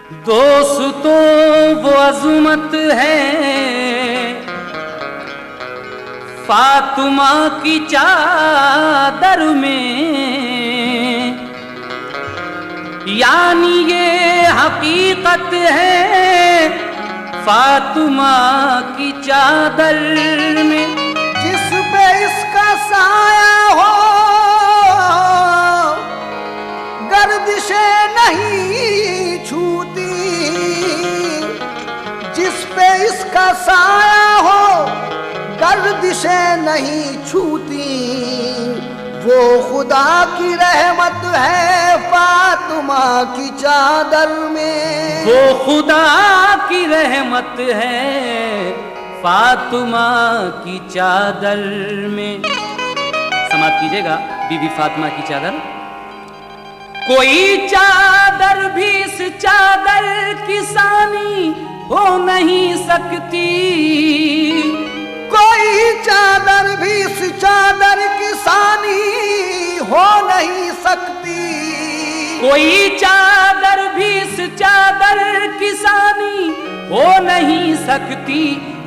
दोस्तों वो अज़मत है फातिमा की चादर में, यानी ये हकीकत है फातिमा की चादर में। जिस पे इसका साया हो गर्दिशें नहीं छूती, जिस पे इसका साया हो गर्दिशें नहीं छूती, वो खुदा की रहमत है फातिमा की चादर में। वो खुदा की रहमत है फातिमा की चादर में। समाप्त कीजिएगा बीबी फातिमा की चादर। कोई चादर भी इस चादर की सानी हो नहीं सकती, कोई चादर भी इस चादर की सानी हो नहीं सकती, कोई चादर भी इस चादर की सानी हो नहीं सकती।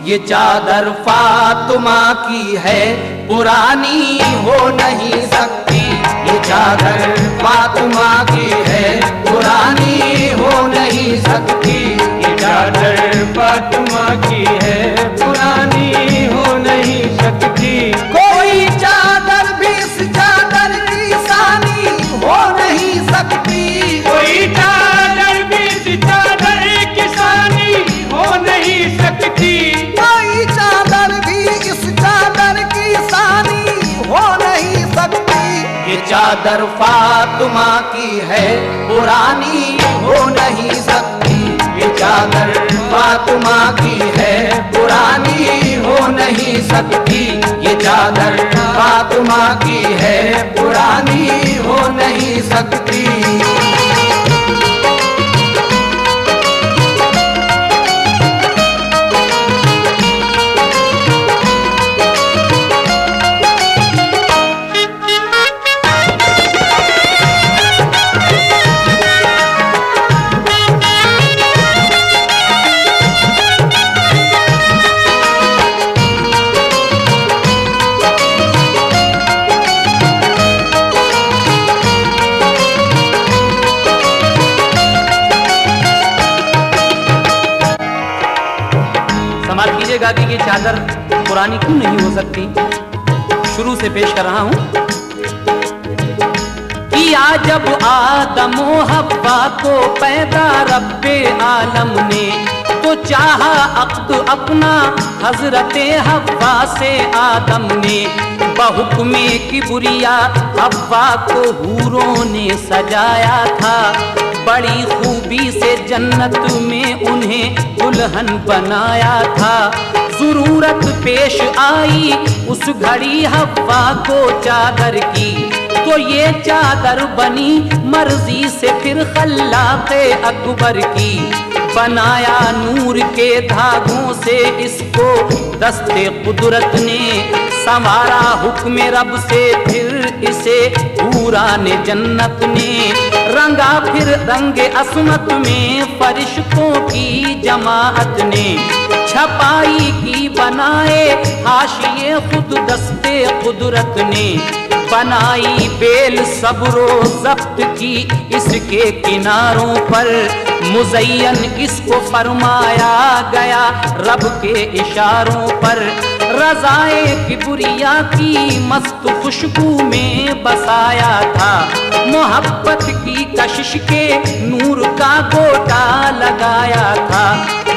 ये चादर फातिमा की है पुरानी हो नहीं सकती, ये चादर फातिमा की है पुरानी हो नहीं सकती, ये चादर फातिमा की है पुरानी हो नहीं सकती। कोई चादर भी इस चादर की सानी हो नहीं सकती, कोई चादर भी इस चादर की सानी हो नहीं सकती, कोई चादर भी इस चादर की सानी हो नहीं सकती। ये चादर फातिमा की है पुरानी हो नहीं सकती, ये चादर फातिमा की है पुरानी हो नहीं सकती, ये चादर फातिमा की है पुरानी हो नहीं सकती। समाप्त कीजिएगा कि ये चादर पुरानी क्यों नहीं हो सकती। शुरू से पेश कर रहा हूं। किया जब आदम व हव्वा को पैदा रब्बे आलम ने, तो चाहा अक्द अपना हजरते हव्वा से आदम ने। बहुक्मे किबरिया हव्वा को हूरों ने सजाया था, बड़ी खूबी से जन्नत में उन्हें दुल्हन बनाया था। जरूरत पेश आई उस घड़ी हव्वा को चादर की, तो ये चादर बनी मर्जी से फिर खल्लाक़े अकबर की। बनाया नूर के धागों से इसको दस्ते कुदरत ने, संवारा हुक्म रब से फिर इसे पूरा ने जन्नत ने। रंगा फिर रंगे असमत में फरिश्तों की जमाअत ने, छपाई की बनाए हाशिए खुद दस्ते कुदरत ने। बनाई बेल सब्रो जब्त की इसके किनारों पर, मुज़य्यन इसको फरमाया गया रब के इशारों पर। रज़ाए किबरिया की मस्त खुशबू में बसाया था, मोहब्बत की कशिश के नूर का गोटा लगाया था।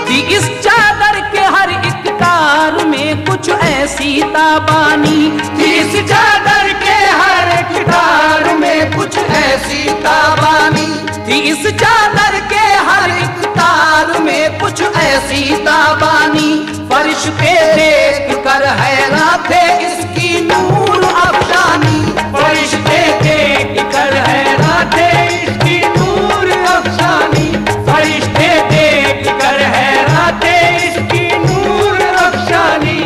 थी इस चादर के हर एक तार में कुछ ऐसी ताबानी, थी इस चादर के हर एक तार में कुछ ऐसी ताबानी, थी इस चादर के हर एक तार में कुछ ऐसी ताबानी। फरिश्ते देख कर हैरान थे इसकी नूर अफशानी, फरिश्ते देख कर हैरान थे इसकी नूर अफशानी, फरिश्ते देख कर हैरान थे इसकी नूर अफशानी।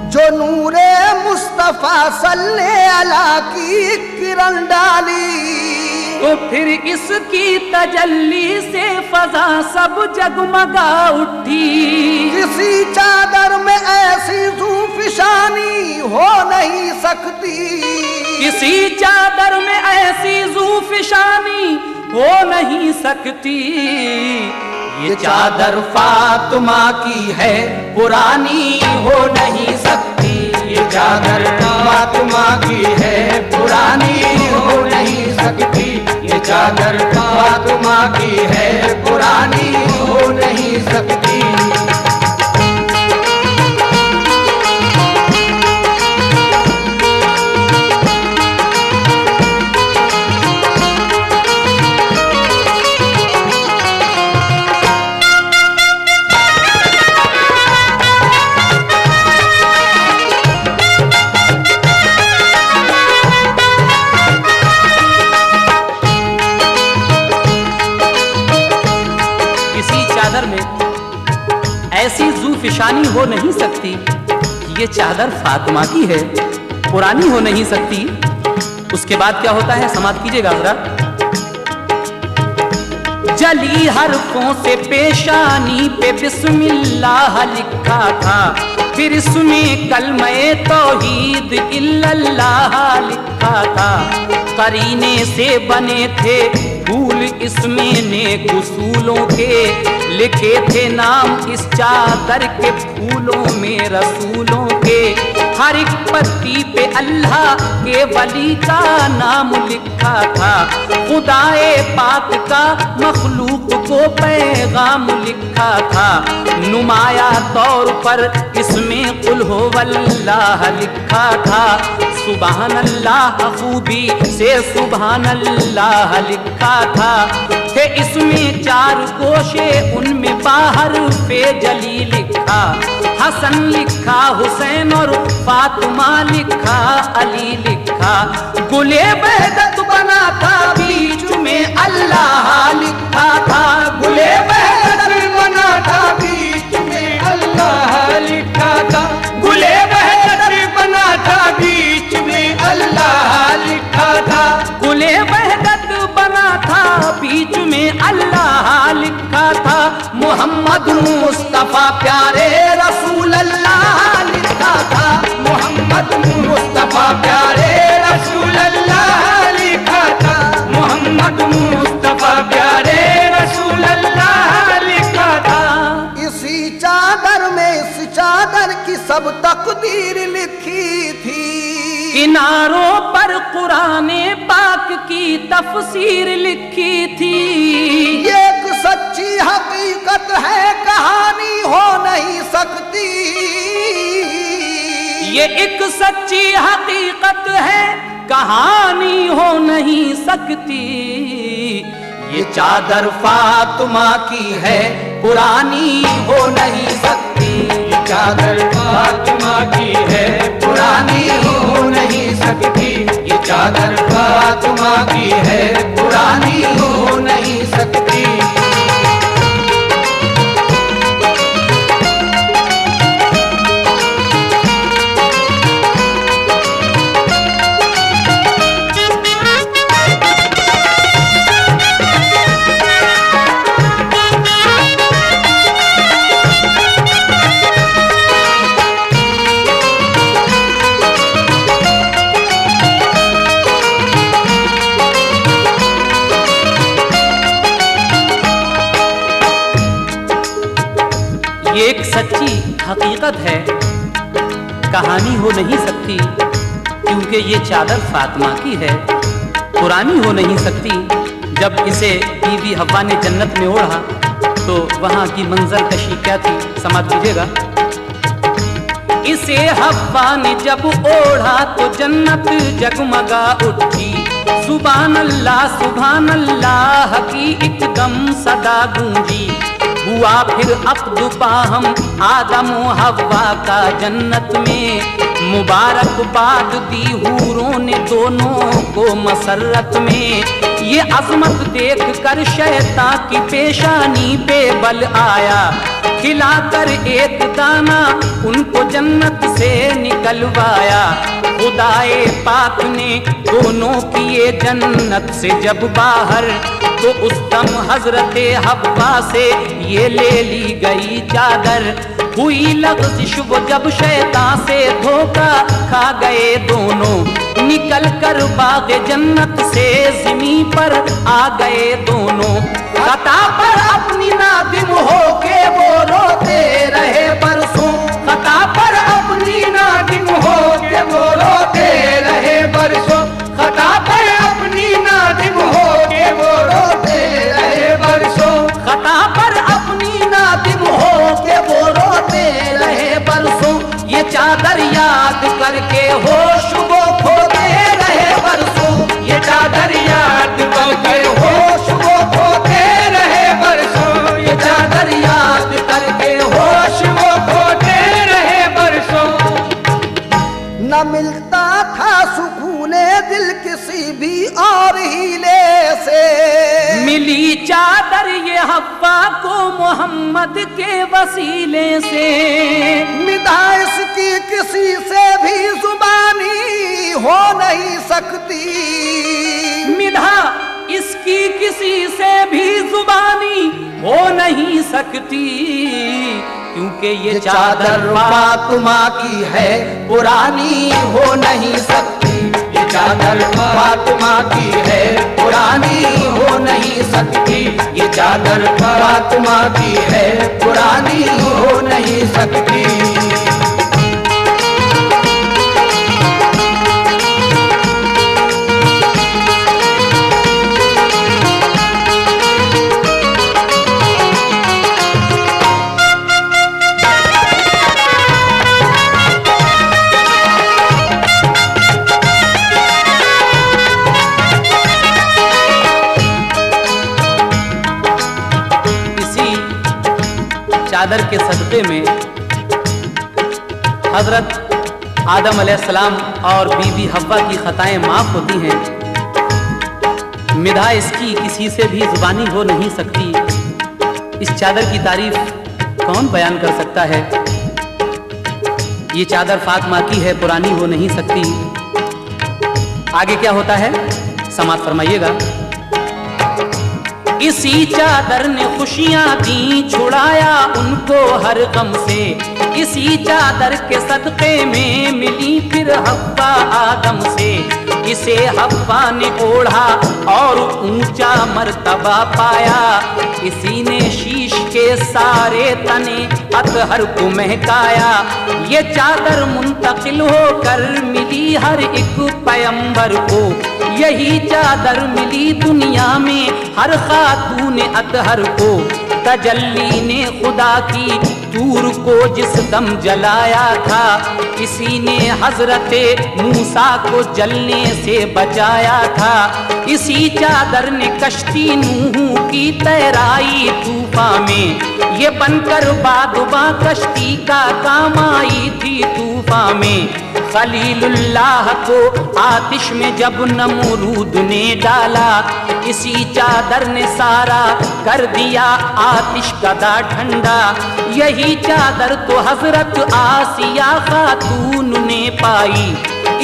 जो नूरे मुस्तफा सल्ले अला की किरण डाली, तो फिर इसकी तजल्ली से फजा सब जगमगा उठी। किसी चादर में ऐसी ज़ूफ़िशानी हो नहीं सकती, किसी चादर में ऐसी ज़ूफ़िशानी हो नहीं सकती। ये चादर फातिमा की है, पुरानी हो नहीं सकती। ये चादर फातिमा की है, पुरानी हो नहीं सकती। ये चादर फातिमा की है, पुरानी हो नहीं सकती। ऐसी ज़ूफ़िशानी हो नहीं सकती। ये चादर फातिमा की है, पुरानी हो नहीं सकती। उसके बाद क्या होता है, समाप्त कीजिएगा जरा। जली हरफों से पेशानी पे बिस्मिल्लाह लिखा था, फिर इसमें कलमे तौहीद इल्लल्लाह लिखा था। करीने से बने थे फूल इसमें नेक उसूलों के, लिखे थे नाम इस चादर के फूलों में रसूलों के। हर एक पत्ती पे अल्लाह के वली का नाम लिखा था। खुदाए पाक का मखलूक को पैगाम लिखा था। नुमाया तौर पर इसमें कुल हो वल्लाह लिखा था। सुबहान अल्लाह खूबी से सुबहान अल्लाह लिखा था। थे इसमें 4 गोशे, उनमें बाहर पे जली लिखा। हसन लिखा, हुसैन और फातिमा लिखा, अली लिखा। गुले बहदत बना था, बीच में अल्लाह लिखा था। गुले बहदत बना था, बीच में अल्लाह लिखा था। गुले बहदत बना था, बीच में अल्लाह लिखा था। गुले बहदत बना था, बीच में अल्लाह लिखा था। मोहम्मद मुस्तफा प्यारे रसूल अल्लाह लिखा था। मोहम्मद मुस्तफा प्यारे रसूल अल्लाह लिखा था। मोहम्मद मुस्तफा प्यारे रसूल अल्लाह लिखा था। इसी चादर में इस चादर की सब तकदीर लिखी थी। किनारों पर कुराने पाक की तफसीर लिखी थी। ये एक सच्ची हकीकत है, कहानी हो नहीं सकती। ये एक सच्ची हकीकत है, कहानी हो नहीं सकती। ये चादर फातिमा की है, पुरानी हो नहीं सकती। ये चादर फातिमा की है, पुरानी हो नहीं सकती। ये चादर फातिमा की है, पुरानी हो नहीं सकती। ये एक सच्ची हकीकत है, कहानी हो नहीं सकती। क्योंकि ये चादर फातिमा की है, पुरानी हो नहीं सकती। जब इसे बीबी हव्वा ने जन्नत में ओढ़ा तो वहाँ की मंजर कशी क्या थी, समझ लीजिएगा। इसे हव्वा ने जब ओढ़ा तो जन्नत जगमगा उठी। सुभान अल्लाह की एकदम सदा गूंजी। हुआ फिर अक़्द बाहम आदम व हव्वा का जन्नत में। मुबारकबाद दी हूरों ने दोनों को मसरत में। ये अज़मत देख कर शैतान की पेशानी पे बल आया। खिलाकर एक दाना उनको जन्नत से निकलवाया। खुदाए पाक ने दोनों किए जन्नत से जब बाहर, तो उस दम हजरत हव्वा से ये ले ली गई चादर। हुई लग़ज़िश वो जब शैतान से धोखा खा गए दोनों, निकल कर बाग़ जन्नत से ज़मीं पर आ गए दोनों। खता पर अपनी नादिम हो के वो रोते रहे बरसों, खता पर अपनी नादिम हो के वो रोते रहे बरसों, खता पर अपनी नादिम हो के वो रोते रहे बरसों, खता पर अपनी नादिम हो के वो रोते रहे बरसों। ये चादर याद करके होश वो खोते रहे बरसों, ये चादर याद करके होश वो खोते रहे बरसों, ये चादर याद करके होश वो खोते रहे बरसों। न मिलता था सुकूने दिल किसी भी और हीले से, मिली चादर ये हव्वा को मोहम्मद के वसीले से। मिधा इसकी किसी से भी जुबानी हो नहीं सकती, मिधा इसकी किसी से भी जुबानी हो नहीं सकती, क्योंकि ये चादर फातिमा की है पुरानी हो नहीं सकती, ये चादर फातिमा की है पुरानी हो नहीं सकती, ये चादर फातिमा की है पुरानी हो नहीं सकती। चादर के सदक़े में हजरत आदम अलैहिस्सलाम और बीबी हव्वा की खताएं माफ होती हैं। मिधा इसकी किसी से भी जुबानी हो नहीं सकती। इस चादर की तारीफ कौन बयान कर सकता है। ये चादर फातिमा की है, पुरानी हो नहीं सकती। आगे क्या होता है समाअत फरमाइएगा। इसी चादर ने खुशियां दी, छुड़ाया उनको हर गम से, इसी चादर के सदक़े में मिली फिर हव्वा आदम से। इसे हव्वा ने ओढ़ा और ऊंचा मर्तबा पाया, इसी ने शीश के सारे तने अतहर को महकाया। ये चादर मुंतकिल होकर मिली हर एक पैगंबर को, यही चादर मिली दुनिया में हर खातून अतहर को। तजल्ली ने खुदा की तूर को जिस दम जलाया था, इसी ने हजरत मूसा को जलने से बचाया था। इसी चादर ने कश्ती नूह की तैराई तूफान में, ये बनकर बादुबा कश्ती का काम आई थी तूफान में। खलीलुल्लाह को आतिश में जब नमरूद ने डाला, इसी चादर ने सारा कर दिया आतिश का ठंडा। यही चादर तो हजरत आसिया खातून ने पाई,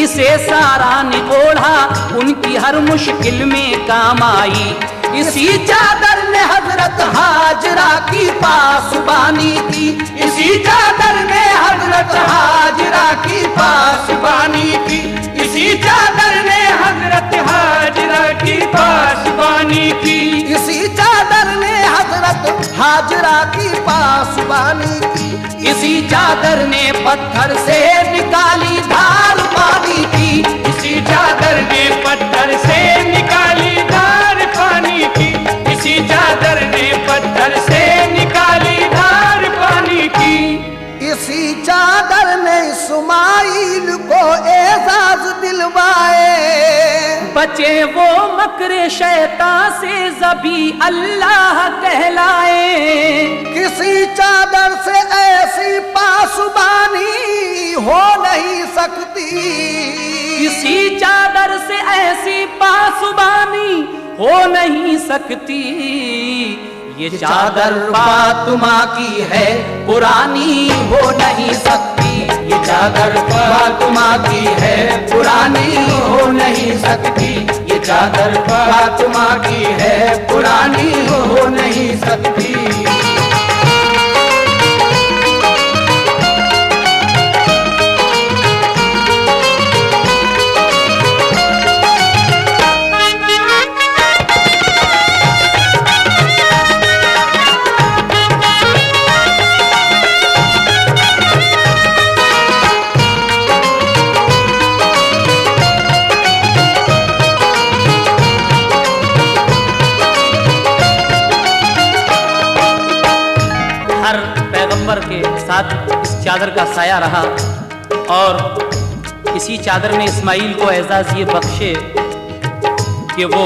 इसे सारा ने ओढ़ा उनकी हर मुश्किल में काम आई। इसी चादर ने हजरत हाजरा की पासबानी की, इसी चादर ने हजरत हाजरा की पासबानी की, इसी चादर ने हजरत हाजरा की पासबानी की, इसी चादर ने हजरत हाजरा की पासबानी की। इसी चादर ने पत्थर से निकाली धार पानी की, इसी चादर ने पत्थर से निकाली धार पानी की, इसी चादर ने पत्थर से निकाली धार पानी की। इसी चादर ने इस्माइल को एजाज दिलवाए, बचे वो मकरे शैतान से ज़बी अल्लाह कहलाए। किसी चादर से ऐसी पासबानी हो नहीं सकती, किसी चादर से ऐसी पासबानी हो नहीं सकती। ये चादर फातिमा की है पुरानी हो नहीं सकती, ये चादर फातिमा की है, पुरानी हो नहीं सकती। ये चादर फातिमा की है, पुरानी हो नहीं सकती। हर पैगंबर के साथ इस चादर का साया रहा और इसी चादर ने इस्माइल को एजाज़ ये बख्शे कि वो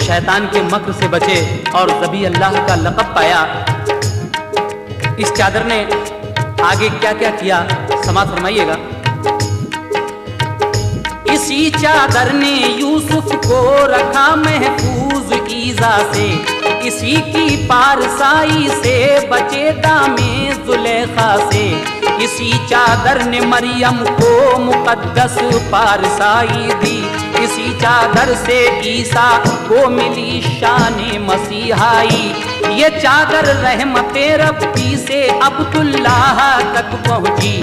शैतान के मक्र से बचे और ज़बी अल्लाह का लक़ब पाया। इस चादर ने आगे क्या क्या किया समाअत फरमाइएगा। इसी चादर ने यूसुफ को रखा महफूज ईज़ा से, इसी की पारसाई से बचे दामे जुलेखा से। इसी चादर ने मरियम को मुकद्दस पारसाई दी, इसी चादर से ईसा को मिली शान मसीहाई। ये चादर रहमते रब्बी से अब्दुल्लाह तक पहुंची,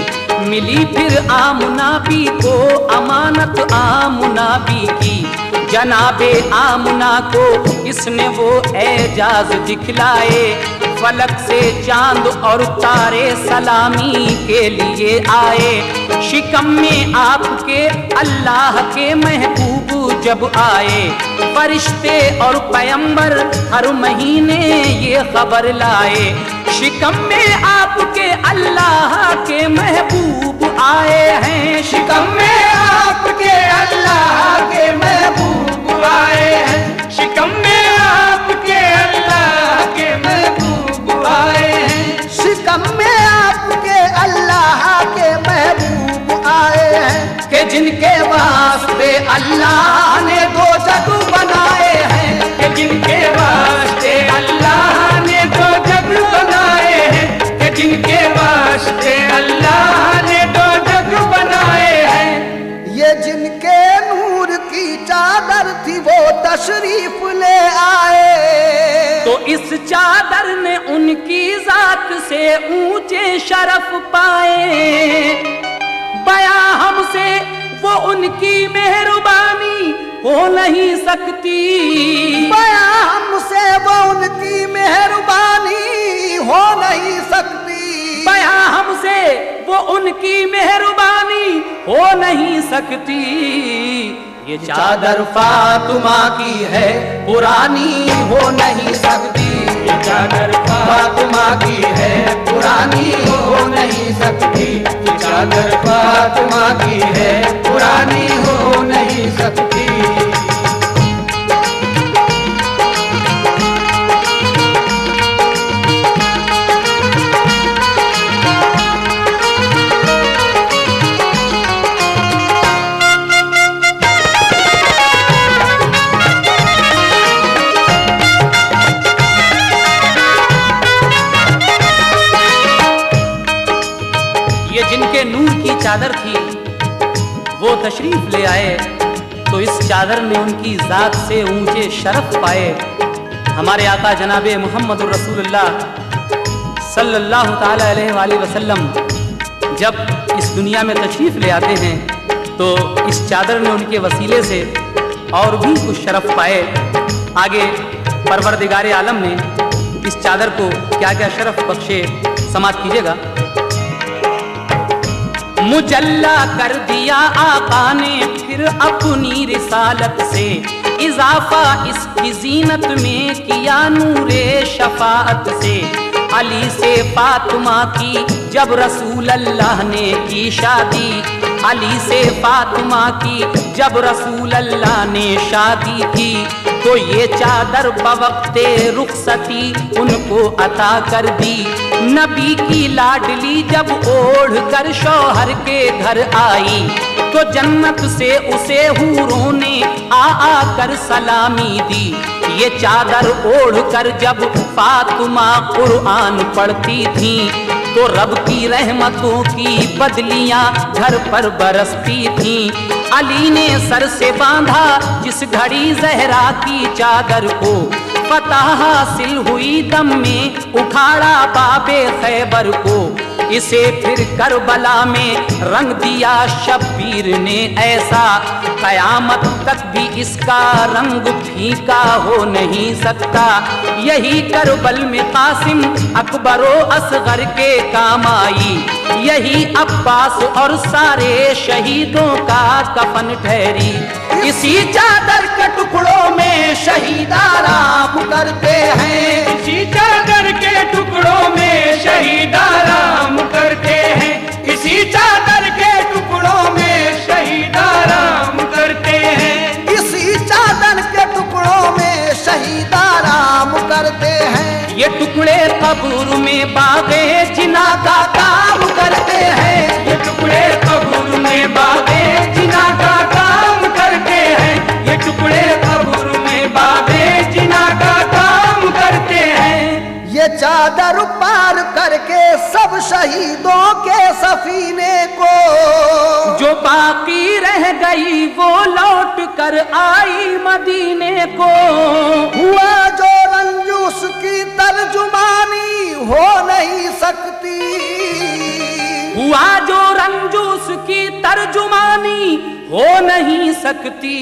मिली फिर आमुना बी को अमानत आमुना बी की। जनाबे आमुना को इसने वो एजाज दिखलाए, फलक से चांद और तारे सलामी के लिए आए। शिकम में आपके अल्लाह के महबूब जब आए, फरिश्ते और पैगंबर हर महीने ये खबर लाए। शिकम में आपके अल्लाह के महबूब आए हैं, शिकम में आपके अल्लाह के महबूब आए हैं। शिकम में आपके अल्लाह के महबूब आए हैं, शिकम में आपके अल्लाह के महबूब आए हैं। कि जिनके वास्ते अल्लाह ने दो जग बनाए हैं, कि जिनके वास्ते अल्लाह ने दो जग बनाए हैं, कि जिनके वास्ते अल्लाह ने दो जग बनाए हैं। ये जिनके नूर की चादर थी वो तशरीफ ले आए, तो इस चादर ने उनकी जात से ऊंचे शरफ पाए। बयां हमसे वो उनकी मेहरबानी हो नहीं सकती, बयां हमसे वो उनकी मेहरबानी हो नहीं सकती, बयां हमसे वो उनकी मेहरबानी हो नहीं सकती। ये चादर फातिमा की है, पुरानी हो नहीं सकती। ये चादर फातिमा की है, पुरानी हो नहीं सकती। ये चादर फातिमा की है, पुरानी हो नहीं सकती। जिनके नूर की चादर थी वो तशरीफ ले आए, तो इस चादर ने उनकी जात से ऊंचे शरफ पाए। हमारे आका जनाबे मोहम्मद रसूलुल्लाह सल्लल्लाहु ताला अलैहि वसल्लम जब इस दुनिया में तशरीफ ले आते हैं तो इस चादर ने उनके वसीले से और भी कुछ शरफ पाए। आगे परवरदिगार आलम ने इस चादर को क्या क्या शरफ बख्शे समाअत कीजिएगा। मुजल्ला कर दिया आका ने फिर अपनी रिसालत से, इजाफा इसकी जीनत में किया नूरे शफाअत से। अली से फातिमा की जब रसूल अल्लाह ने की शादी, अली से फातिमा की जब रसूल अल्लाह ने शादी की, तो ये चादर बवक्ते रुखसती उनको अता कर दी। नबी की लाडली जब ओढ़ कर शौहर के घर आई, तो जन्नत से उसे हूरों ने आ कर सलामी दी। ये चादर ओढ़ कर जब फातिमा कुरान पढ़ती थी, तो रब की रहमतों की बदलियां घर पर बरसती थीं। अली ने सर से बांधा जिस घड़ी जहरा की चादर को, फतह हासिल हुई दम में उखाड़ा बाबे खैबर को। इसे फिर करबला में रंग दिया शब्बीर ने ऐसा, कयामत तक भी इसका रंग फीका हो नहीं सकता। यही करबल में कासिम अकबरो असगर के काम आई, यही अब्बास और सारे शहीदों का कफन ठहरी। इसी चादर के टुकड़ों में शहीद आराम करते हैं, इसी चादर के टुकड़ों में शहीद आराम करते हैं, इसी चादर के टुकड़ों में शहीद आराम करते हैं, इसी चादर के टुकड़ों में शहीद आराम करते हैं। ये टुकड़े कब्र में बागे जिना का काम करते हैं, ये टुकड़े कब्र में बागे जिना का काम करते हैं, ये टुकड़े कब्र में बागे जिना का काम करते हैं। ये चादर पार करके सब शहीदों के सफीने को, जो बाकी रह गई वो लौट कर आई मदीने को। हुआ जो रंजूस की तर्जुमानी हो नहीं सकती, हुआ जो रंजूस की तर्जुमानी हो नहीं सकती।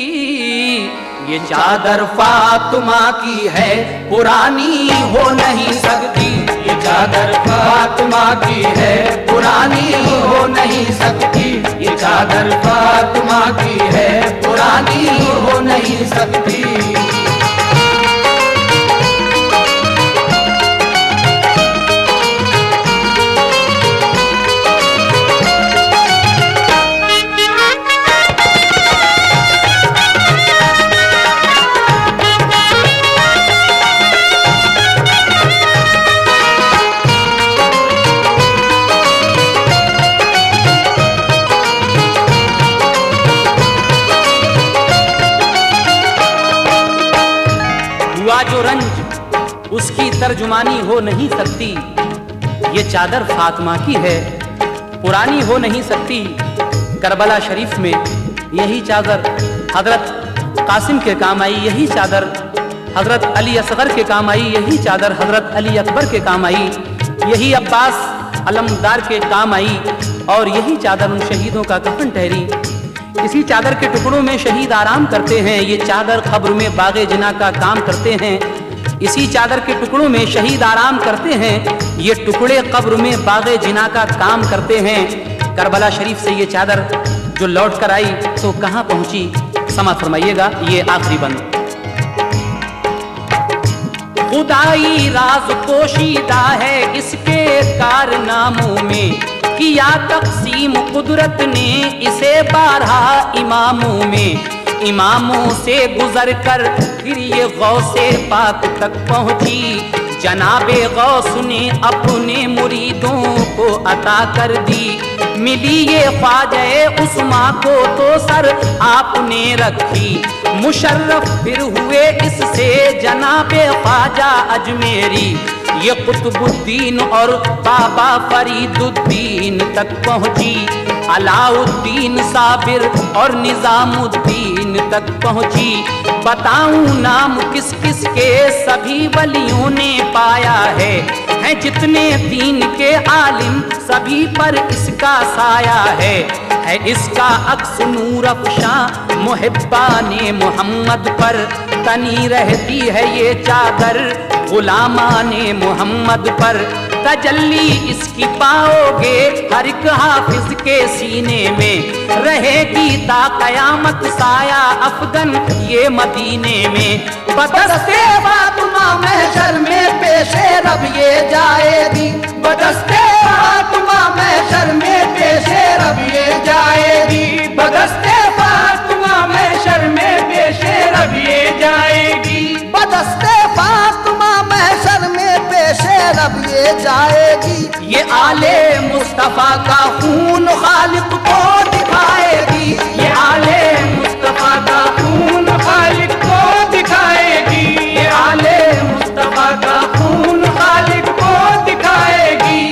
ये चादर फातिमा की है पुरानी हो नहीं सकती, ये चादर फातिमा की है पुरानी हो नहीं सकती, ये चादर फातिमा की है पुरानी हो नहीं सकती। जो रंज उसकी तर्जुमानी हो नहीं सकती, ये चादर फातिमा की है पुरानी हो नहीं सकती। करबला शरीफ में यही चादर हजरत कासिम के काम आई, यही चादर हजरत अली असगर के काम आई, यही चादर हजरत अली अकबर के काम आई, यही अब्बास अलमदार के काम आई, और यही चादर उन शहीदों का कफन ठहरी। इसी चादर के टुकड़ों में शहीद आराम करते हैं, ये चादर कब्र में बागे जिना का काम करते हैं। इसी चादर के टुकड़ों में शहीद आराम करते हैं, ये टुकड़े कब्र में बागे जिना का काम करते हैं। करबला शरीफ से ये चादर जो लौट कर आई तो कहाँ पहुंची, समाअत फरमाइएगा ये आखिरी बंद। खुदाई राज पोशीदा है इसके कारनामों में, किया तक़सीम कुदरत ने इसे 12 इमामों में। इमामों से गुजर कर फिर ये गौसे पाक तक पहुंची, जनाबे गौस ने अपने मुरीदों को अता कर दी। मिली ये ख्वाजा उस्मा को तो सर आपने रखी, मुशर्रफ फिर हुए इससे जनाबे ख्वाजा अजमेरी। ये कुतुबुद्दीन और बाबा फरीदुद्दीन तक पहुंची, अलाउद्दीन साबिर और निजामुद्दीन तक पहुंची। बताऊं नाम किस किस के सभी वलियों ने पाया है जितने दीन के आलिम सभी पर इसका साया है इसका अक्स नूर अफ़शां मुहिब्बाने मोहम्मद पर। तनी रहती है ये चादर गुलामाने मोहम्मद पर, तजल्ली इसकी पाओगे हर एक हाफिज के सीने में। रहेगी ता कयामत साया अफगन ये मदीने में। बदस्ते फातिमा महशर में पेशे रब ये जाएगी, बदस्ते फातिमा महशर में पेशे रब ये जाएगी, बदस्ते फातिमा महशर में पेशे रब ये जाएगी, बदस्ते फातिमा महशर में पेशे रब ये जाएगी। ये आले मुस्तफा का खून खालिक को दिखाएगी, ये आले मुस्तफा का खून खालिक को दिखाएगी, ये आले मुस्तफा का खून खालिक को दिखाएगी।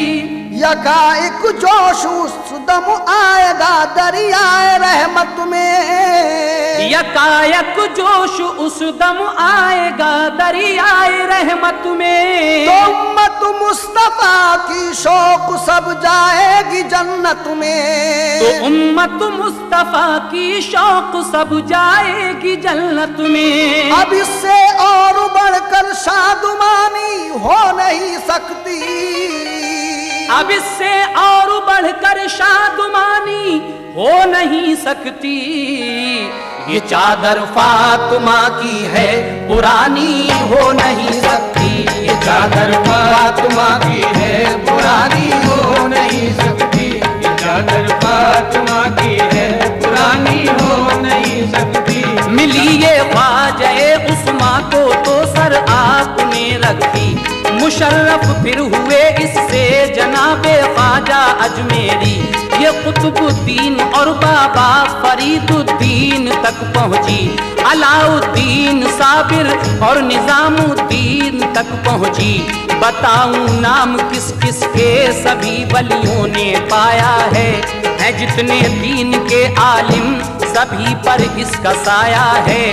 जोश उस दम आएगा दरियाए रहमत में। यकायक जोश उस दम आएगा दरियाए रहमत में। तो उम्मत मुस्तफा की शौक सब जाएगी जन्नत में। तो उम्मत मुस्तफा की शौक सब जाएगी जन्नत में। अब इससे और बढ़कर शादुमानी हो नहीं सकती। अब इससे और बढ़कर शादुमानी हो नहीं सकती। ये चादर फातिमा की है पुरानी हो नहीं सकती। ये चादर फातिमा की है पुरानी हो नहीं सकती। ये चादर फातिमा की है पुरानी हो नहीं सकती। मिली ये ख्वाजा उस्मा को तो सर आपने रखी। मुशर्रफ फिर हुए इससे जनाबे ख्वाजा अजमेरी। ये कुतुबुद्दीन और बाबा फरीदुद्दीन तक पहुंची। अलाउद्दीन साबिर और निजामुद्दीन तक पहुंची। बताऊं नाम किस किस के सभी वलियों ने पाया है जितने दीन के आलिम सभी पर इसका साया है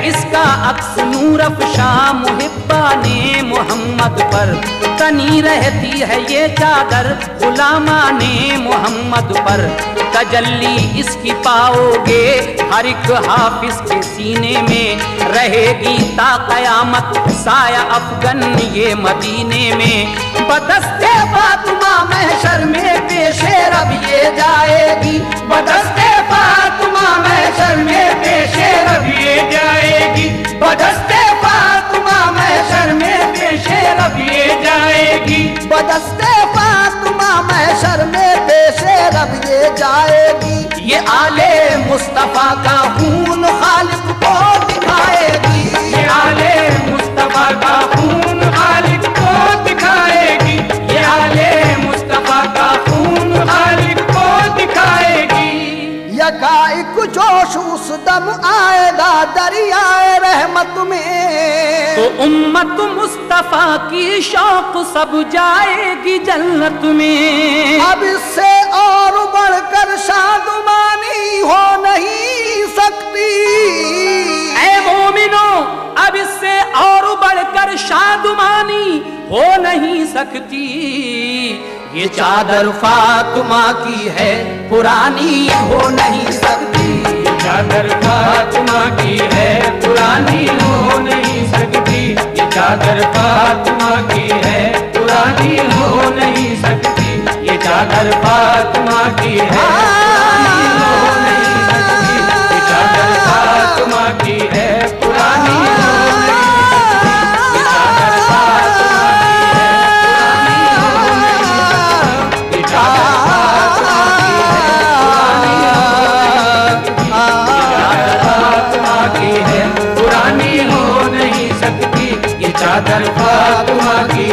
इसका अक्स नूर अफ़शा मुहिब्बा ने मोहम्मद पर। तनी रहती है ये चादर गुलामा ने मोहम्मद पर। तजल्ली इसकी पाओगे हर एक हाफिज के सीने में। रहेगी ता कयामत साया अफगन ये मदीने में। बदस्ते फातिमा महशर में पेशे रब ये जाएगी। बदस्ते फातिमा महशर में पेशे रब ये जाएगी। बदस्ते फातिमा महशर में पेशे रब ये जाएगी। बदस्ते फातिमा महशर में पेशे रब ये जाएगी। ये आले मुस्तफा का खून खालिक को दिखाएगी। ये आले मुस्तफा का खून खालिक को दिखाएगी। ये आले मुस्तफा का खून खालिक को दिखाएगी। यकाइक जोश उस दम आएगा दरियाए रहमत में। तो उम्मत मुस्तफा की शौक सब जाएगी जन्नत में। अब इससे और बढ़कर शादुमानी हो नहीं सकती। ऐ मोमिनो अब इससे और बढ़कर शादुमानी हो नहीं सकती। ये चादर फातिमा की है पुरानी हो नहीं सकती। ये चादर फातिमा की है पुरानी हो नहीं सकती। ये चादर फातिमा की है पुरानी हो नहीं सकती। ये चादर फातिमा की है पुरानी हो नहीं सकती। ये चादर फातिमा की है पुरानी हो नहीं सकती। ये चादर फातिमा की है पुरानी हो नहीं सकती। ये चादर फातिमा की है पुरानी हो नहीं सकती। ये चादर फातिमा की